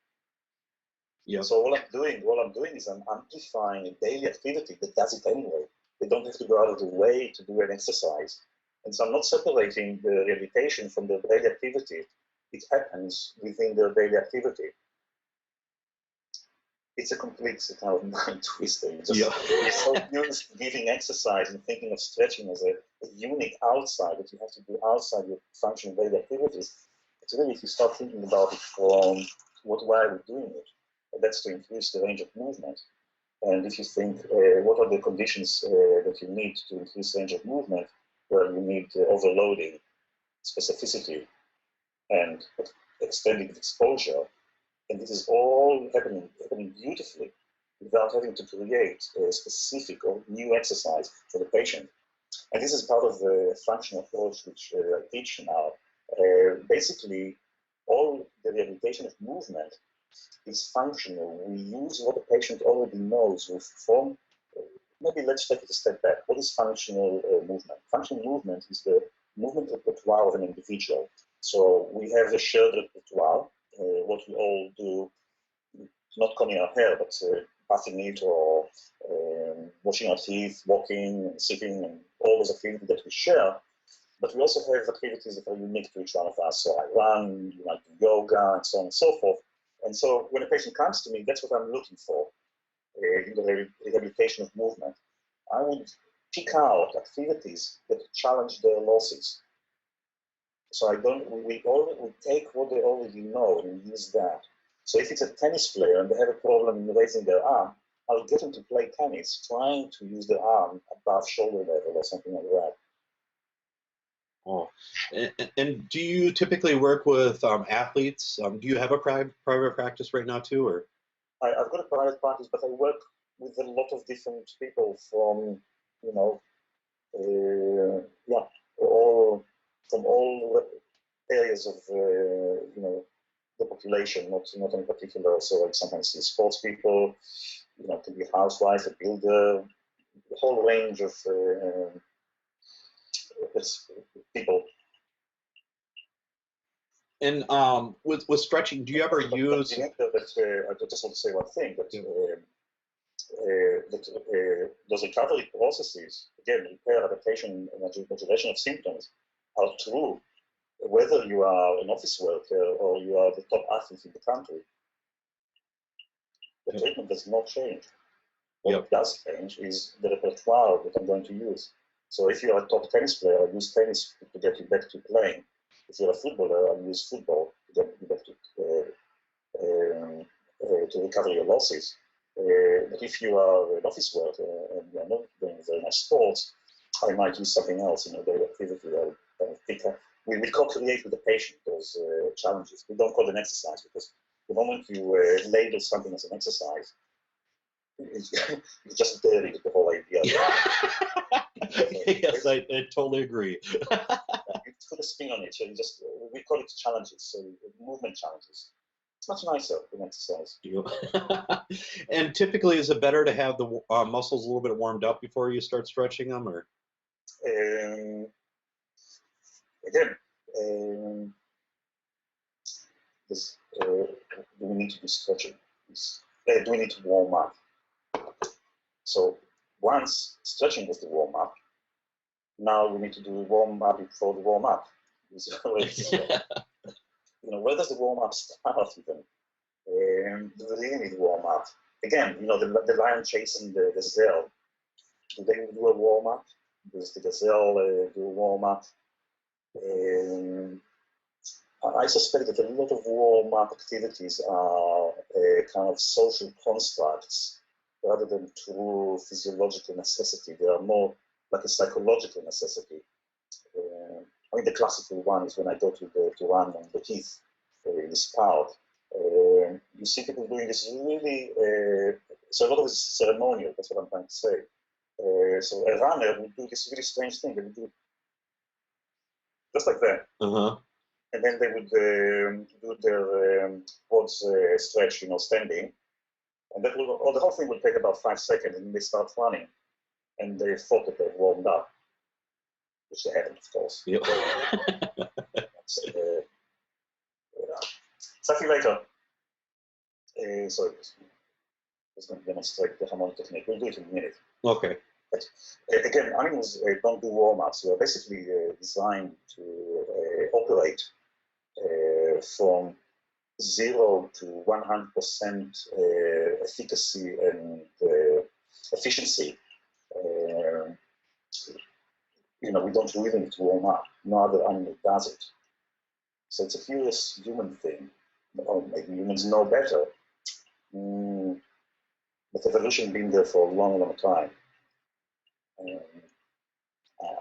Speaker 3: Yeah.
Speaker 2: So all I'm doing is I'm amplifying a daily activity that does it anyway. They don't have to go out of the way to do an exercise. And so I'm not separating the rehabilitation from the daily activity. It happens within their daily activity. It's a complete kind of mind twister. You're so used to giving exercise and thinking of stretching as a unique outside that you have to do outside your functional daily activities. It's really, if you start thinking about it from why are we doing it, that's to increase the range of movement. And if you think, what are the conditions that you need to increase range of movement? Well, you need overloading, specificity, and extended exposure. And this is all happening beautifully without having to create a specific or new exercise for the patient. And this is part of the functional approach which I teach now. Basically, all the rehabilitation of movement is functional. We use what the patient already knows. Maybe let's take it a step back. What is functional movement? Functional movement is the movement repertoire of an individual. So we have a shared repertoire, what we all do, not combing our hair, but bathing it or washing our teeth, walking, sitting, and all those activities that we share. But we also have activities that are unique to each one of us. So I run, you might do yoga, and so on and so forth. And so when a patient comes to me, that's what I'm looking for in the rehabilitation of movement. I would pick out activities that challenge their losses. So we take what they already know and use that. So if it's a tennis player and they have a problem in raising their arm, I'll get them to play tennis, trying to use their arm above shoulder level or something like that.
Speaker 3: Oh, and do you typically work with athletes? Do you have a private practice right now too, or?
Speaker 2: I've got a private practice, but I work with a lot of different people from, from all areas of, the population, not in particular. So like sometimes see sports people, it can be a housewife, a builder, a whole range of people.
Speaker 3: And with stretching, do you ever use?
Speaker 2: I just want to say one thing, that those recovery processes, again, repair, adaptation, and modulation of symptoms, are true whether you are an office worker or you are the top athlete in the country. The treatment does not change. What does change is the repertoire that I'm going to use. So if you're a top tennis player, I use tennis to get you back to playing. If you're a footballer, I use football to get you back to recover your losses. But if you are an office worker and you're not doing very much sports, I might use something else, daily activity. We will co-create with the patient those challenges. We don't call it an exercise because the moment you label something as an exercise, you just buried the whole idea.
Speaker 3: Yes, I totally agree.
Speaker 2: You put a spin on it, so we call it challenges, so movement challenges. It's much nicer than exercise.
Speaker 3: And typically, is it better to have the muscles a little bit warmed up before you start stretching them, or?
Speaker 2: Again, do we need to do stretching? Do we need to warm up? So once stretching was the warm-up, now we need to do warm-up before the warm-up. Where does the warm-up start even? Do they really need warm-up? Again, the lion chasing the gazelle. Do they do a warm-up? Does the gazelle do a warm-up? I suspect that a lot of warm-up activities are kind of social constructs rather than true physiological necessity. They are more like a psychological necessity. The classical one is when I go to run on the heath, in this park. You see people doing this really, so a lot of it is ceremonial, that's what I'm trying to say. So a runner would do this really strange thing. They would do just like that.
Speaker 3: Uh-huh.
Speaker 2: And then they would do their quads stretch, standing. And the whole thing would take about 5 seconds, and then they start running. And they thought that they've warmed up, which they haven't, of course.
Speaker 3: Yep.
Speaker 2: Something later. Sorry, just going to demonstrate the harmonic technique. We'll do it in a minute.
Speaker 3: Okay.
Speaker 2: But, again, animals don't do warm-ups. They are basically designed to operate from 0 to 100% efficacy and efficiency. We don't really need to warm up. No other animal does it. So it's a curious human thing. Maybe humans know better. But evolution has been there for a long, long time.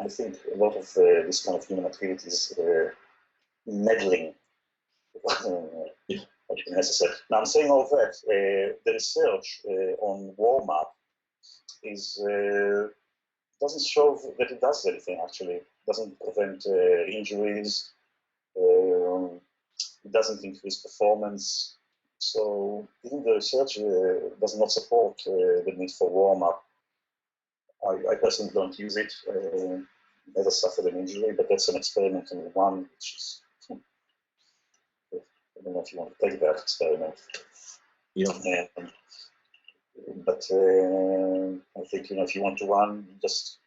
Speaker 2: I think a lot of this kind of human activities meddling necessary. Now I'm saying all that. The research on warm-up doesn't show that it does anything. Actually, it doesn't prevent injuries. It doesn't increase performance. So even the research does not support the need for warm-up. I personally don't use it. Never suffered an injury, but that's an experiment in one, which is. I don't know if you want to take that experiment.
Speaker 3: Yeah.
Speaker 2: But I think if you want to run, just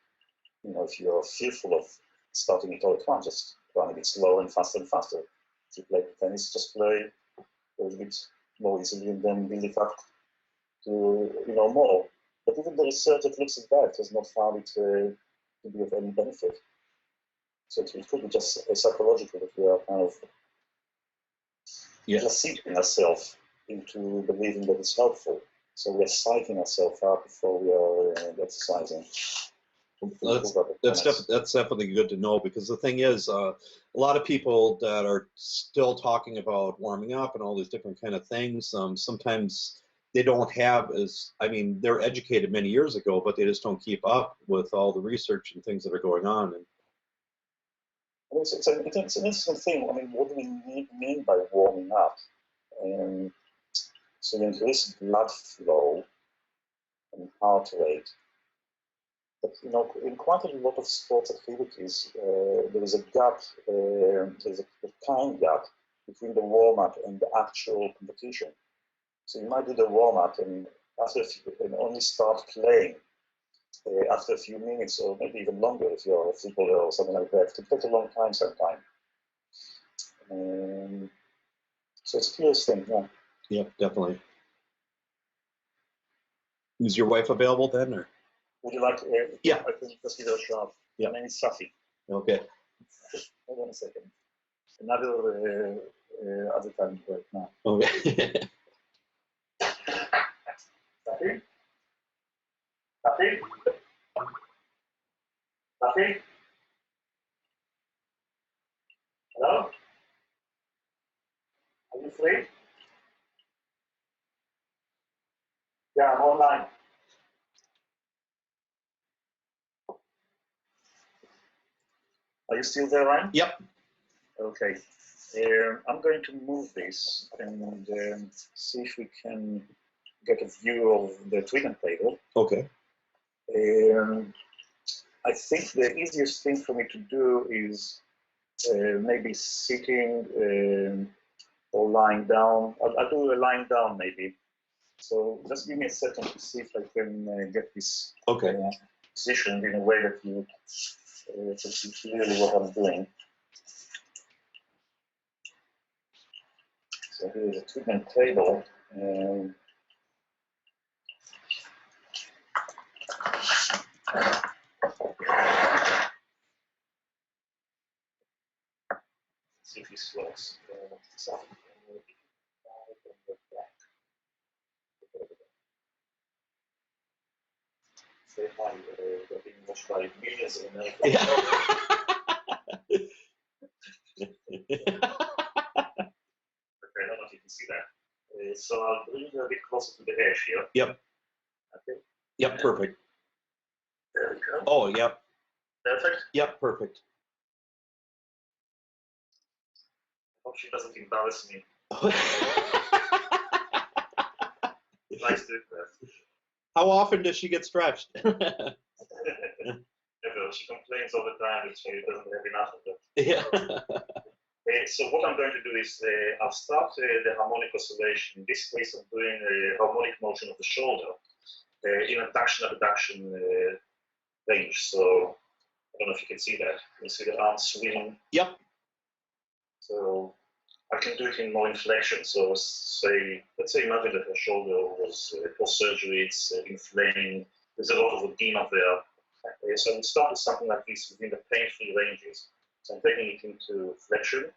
Speaker 2: if you're fearful of starting it all at once, just run a bit slower and faster and faster. If you play tennis, just play a little bit more easily and then build it up to more. But even the research that looks at that has not found it to be of any benefit. So it could be just psychological that we are kind of placing ourselves into believing that it's helpful. So we're psyching ourselves up before we are exercising.
Speaker 3: That's definitely good to know, because the thing is, a lot of people that are still talking about warming up and all these different kind of things, sometimes they don't have they're educated many years ago, but they just don't keep up with all the research and things that are going on. And
Speaker 2: it's an interesting thing. What do we mean by warming up? So you increase blood flow and heart rate. But in quite a lot of sports activities, there is a gap, there's a time gap between the warm-up and the actual competition. So you might do the warm-up and only start playing after a few minutes, or maybe even longer if you're a footballer or something like that. It can take a long time sometimes. So it's a curious thing, yeah.
Speaker 3: Yeah, definitely. Is your wife available then, or?
Speaker 2: Would you like?
Speaker 3: Yeah.
Speaker 2: I can just give her a shot.
Speaker 3: Yeah.
Speaker 2: My name is Safi.
Speaker 3: Okay.
Speaker 2: Hold on a second. Another other time right now.
Speaker 3: Okay.
Speaker 2: Safi? Safi? Safi? Hello? Are you free? Yeah, I'm online. Are you still there, Ryan?
Speaker 3: Yep.
Speaker 2: Okay. I'm going to move this and see if we can get a view of the treatment table.
Speaker 3: Okay.
Speaker 2: I think the easiest thing for me to do is maybe sitting or lying down. I'll do a lying down maybe. So just give me a second to see if I can get this
Speaker 3: Okay.
Speaker 2: positioned in a way that you can see clearly what I'm doing. So here is a treatment table. See if this works. Say hi, they're being watched by millions of Americans.
Speaker 3: Yeah.
Speaker 2: Okay, I don't know if you can see that. So I'll bring it a bit closer to the edge here.
Speaker 3: Yep.
Speaker 2: Okay.
Speaker 3: Yep. Perfect.
Speaker 2: There we go.
Speaker 3: Oh, yep.
Speaker 2: Perfect.
Speaker 3: Yep. Perfect.
Speaker 2: Hope she doesn't embarrass me. Nice to do that.
Speaker 3: How often does she get stretched?
Speaker 2: Never. She complains all the time that she doesn't have enough of it.
Speaker 3: Yeah.
Speaker 2: So what I'm going to do is I'll start the harmonic oscillation. In this case, I'm doing a harmonic motion of the shoulder in adduction range. So I don't know if you can see that. You see the arm swinging.
Speaker 3: Yep.
Speaker 2: So I can do it in more inflection. So let's say imagine that her shoulder was post-surgery, it's inflamed, there's a lot of edema there. So I would start with something like this within the pain-free ranges. So I'm taking it into flexion,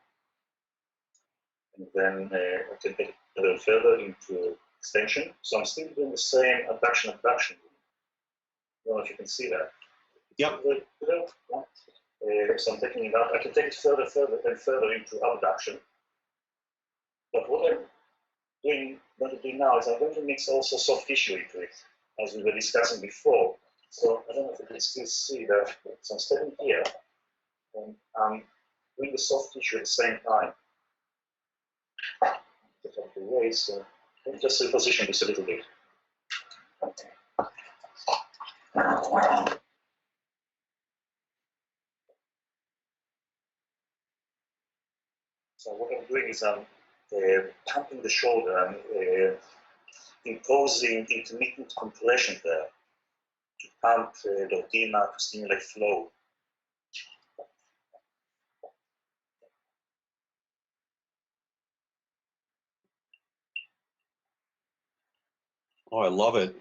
Speaker 2: and then I can take it a little further into extension. So I'm still doing the same adduction. I don't know if you can see that.
Speaker 3: Yep.
Speaker 2: So I'm taking it out. I can take it further into abduction. But what I'm going to do now is I'm going to mix also soft tissue into it, as we were discussing before. So I don't know if you can still see that. So I'm standing here, and I'm doing the soft tissue at the same time. Get out of the way, so let me just reposition this a little bit. So what I'm doing is I'm pumping the shoulder and imposing intermittent compression there to pump the edema to stimulate flow.
Speaker 3: Oh, I love it.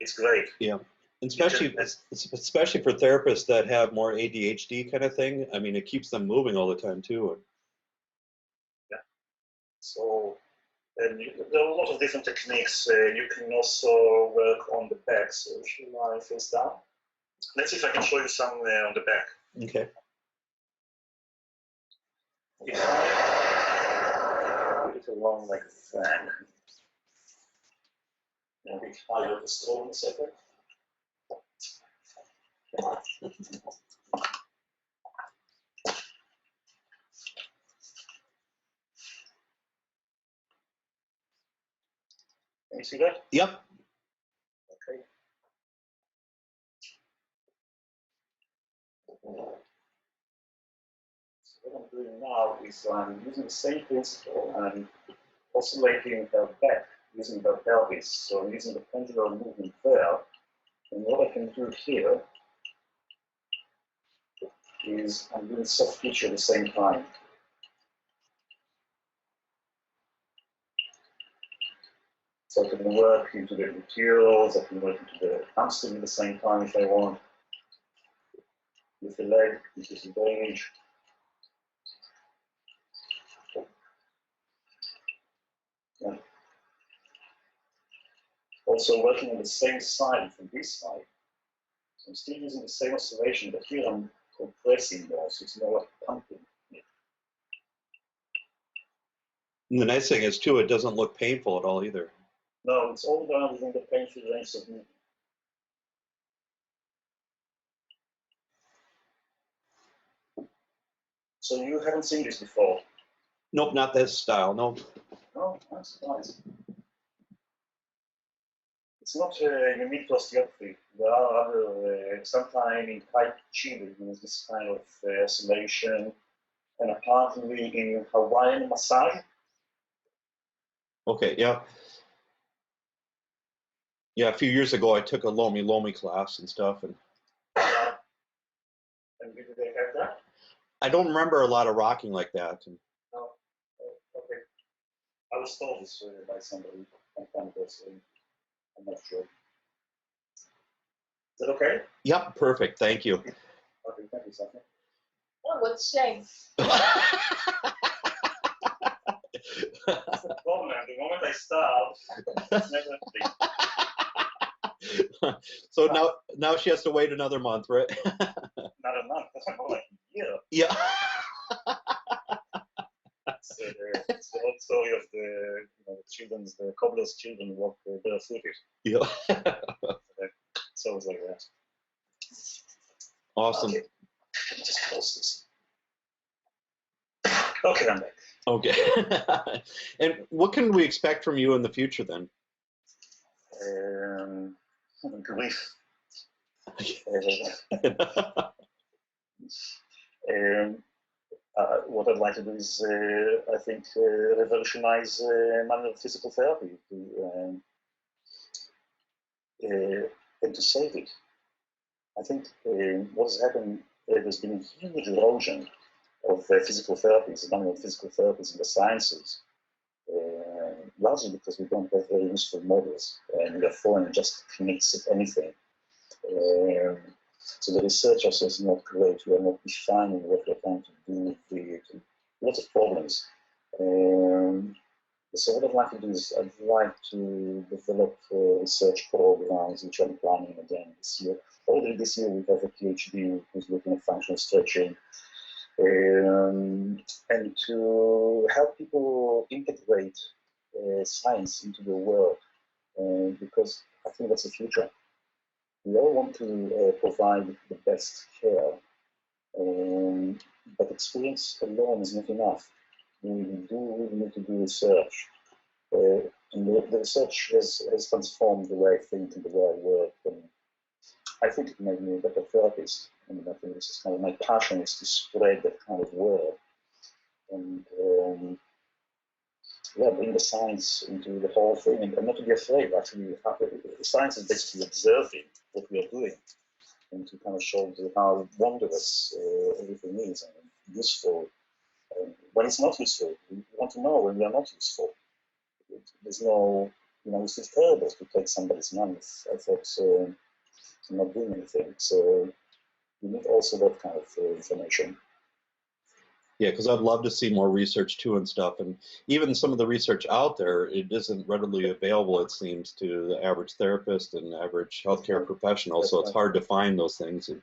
Speaker 2: It's great.
Speaker 3: Yeah. Especially for therapists that have more ADHD kind of thing. I mean, it keeps them moving all the time too.
Speaker 2: Yeah. So there are a lot of different techniques. You can also work on the back. So if you lie face down, let's see if I can show you some on the back.
Speaker 3: Okay.
Speaker 2: If I put it along like a fan, and a bit higher the skull in a second. Can you see that?
Speaker 3: Yep.
Speaker 2: Okay. So what I'm doing now is I'm using the same principle and oscillating her back using the pelvis. So I'm using the pendular movement there. And what I can do here is I'm doing soft tissue at the same time. So I can work into the materials, I can work into the hamstring at the same time if I want. With the leg, which is the drainage. Yeah. Also working on the same side from this side. So I'm still using the same oscillation, but here I'm compressing more, so it's more like pumping.
Speaker 3: And the nice thing is too, it doesn't look painful at all either.
Speaker 2: No, it's all done within the pain-free range of movement. So you haven't seen this before?
Speaker 3: Nope, not this style. Nope.
Speaker 2: No, that's nice. It's not unique to osteopathy. There are other, sometimes in Tai Chi, they use this kind of oscillation, and apparently in Hawaiian massage.
Speaker 3: Okay, yeah. Yeah, a few years ago I took a Lomi class and stuff, and
Speaker 2: did they have that?
Speaker 3: I don't remember a lot of rocking like that. And,
Speaker 2: No. Okay. I was told this by somebody on campus, and I'm not sure. Is that okay?
Speaker 3: yep, perfect. Thank you.
Speaker 2: Okay, thank you, Safia.
Speaker 4: Oh, what a shame.
Speaker 2: That's the problem. The moment I start, it's never ending.
Speaker 3: So now she has to wait another month, right?
Speaker 2: Not a month, more like a year.
Speaker 3: Yeah.
Speaker 2: It's the old story of the the cobbler's children walk barefooted.
Speaker 3: Yeah.
Speaker 2: It's always like that.
Speaker 3: Awesome.
Speaker 2: Okay. Let me just close this. Okay, I'm back.
Speaker 3: Okay. And what can we expect from you in the future then?
Speaker 2: Grief. What I'd like to do is, I think, revolutionize manual physical therapy and to save it. I think what has happened, there's been a huge erosion of physical therapies, manual physical therapies in the sciences, largely because we don't have very useful models, and we are foreign just clinics of anything. So the research also is not great. We are not defining what we're trying to do with it. Lots of problems. So what I'd like to do is I'd like to develop research programs, which I'm planning again this year. Already this year we have a PhD who's looking at functional stretching, and to help people integrate science into the world, because I think that's the future. We all want to provide the best care, but experience alone is not enough. We really need to do research. And the research has transformed the way I think and the way I work. And I think it made me a better therapist. And I think this is kind of my passion, is to spread that kind of word. And bring the science into the whole thing, and not to be afraid. Actually, science is basically observing what we are doing, and to kind of show how wondrous everything is and useful. When it's not useful, we want to know when we are not useful. There's no, it's just terrible to take somebody's money. I thought I'm not doing anything. So you need also that kind of information.
Speaker 3: Yeah, because I'd love to see more research too and stuff. And even some of the research out there, it isn't readily available, it seems, to the average therapist and average healthcare professional. So it's hard to find those things.
Speaker 2: And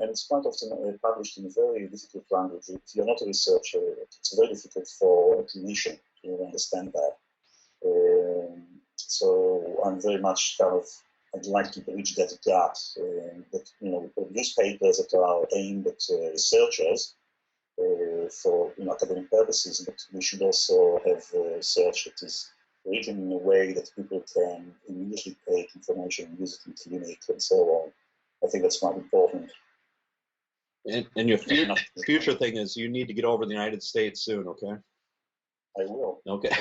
Speaker 2: it's quite often published in a very difficult language. If you're not a researcher, it's very difficult for a clinician to understand that. So I'm very much I'd like to bridge that gap. That we produce papers that are aimed at researchers for academic purposes, but we should also have research that is written in a way that people can immediately take information and use it in clinic and so on. I think that's quite important.
Speaker 3: And your future thing is you need to get over the United States soon, okay?
Speaker 2: I will.
Speaker 3: Okay.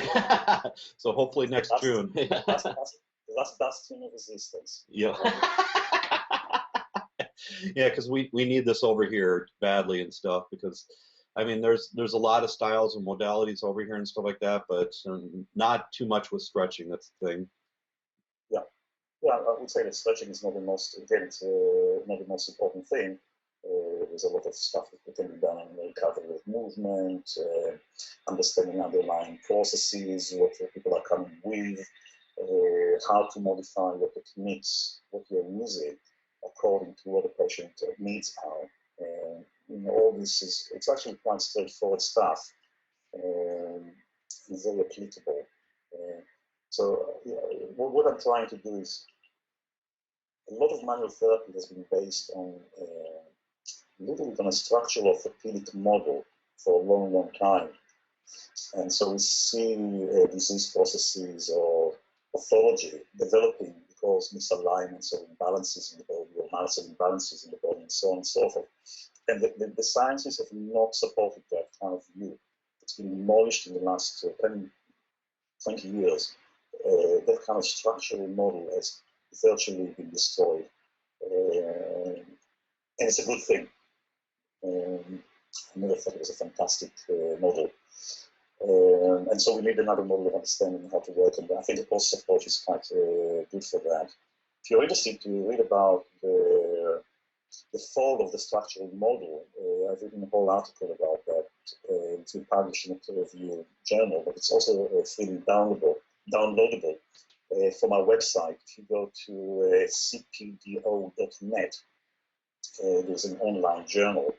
Speaker 3: So hopefully next June.
Speaker 2: The last bastion of resistance.
Speaker 3: Yeah. Yeah, because we need this over here badly and stuff, because I mean there's a lot of styles and modalities over here and stuff like that, but not too much with stretching. That's the thing.
Speaker 2: Yeah, I would say that stretching is not the most not the most important thing. There's a lot of stuff that can be done on recovery of movement, understanding underlying processes, what people are coming with, how to modify your techniques, what you're using, according to what the patient needs are. All this it's actually quite straightforward stuff. It's very applicable. So what I'm trying to do is, a lot of manual therapy has been based on literally on a structural orthopedic model for a long, long time. And so we see disease processes or pathology developing because misalignments or imbalances in the body, or massive imbalances in the body, and so on and so forth. And the sciences have not supported that kind of view. It's been demolished in the last 10, 20 years. that kind of structural model has virtually been destroyed. And it's a good thing. I never thought it was a fantastic model. And so we need another model of understanding how to work, and I think the process approach is quite good for that. If you're interested to read about the fall of the structural model, I've written a whole article about that. It's been published in a peer-reviewed journal, but it's also freely downloadable from our website. If you go to cpdo.net, there's an online journal.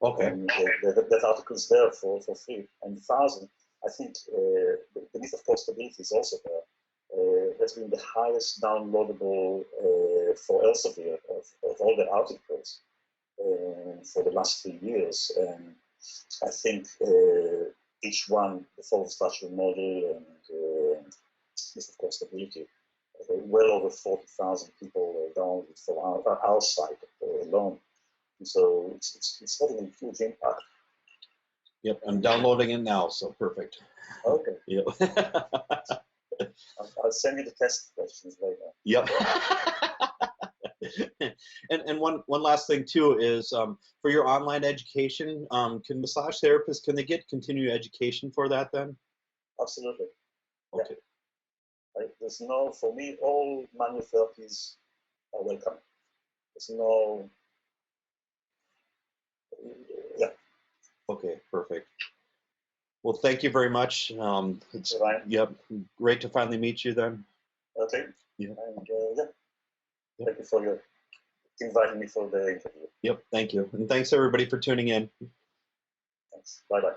Speaker 3: Okay.
Speaker 2: And that article is there for free. And 1,000, I think the myth of portability is also there. That's been the highest downloadable for Elsevier of all the articles for the last 3 years. And I think each one, the full structural model and myth of portability, well over 40,000 people downloaded from our site alone. So it's having a huge impact.
Speaker 3: Yep, I'm downloading it now, so perfect.
Speaker 2: Okay.
Speaker 3: Yep.
Speaker 2: I'll send you the test questions later.
Speaker 3: Yep. And one last thing too is for your online education, can massage therapists, can they get continuing education for that then?
Speaker 2: Absolutely.
Speaker 3: Okay.
Speaker 2: Yeah. There's no, for me, all manual therapies are welcome. There's no, yeah.
Speaker 3: Okay, perfect. Well, thank you very much. It's yep, great to finally meet you then.
Speaker 2: Okay.
Speaker 3: Yeah.
Speaker 2: And thank you for inviting me for the interview.
Speaker 3: Yep, thank you. And thanks everybody for tuning in.
Speaker 2: Thanks. Bye-bye.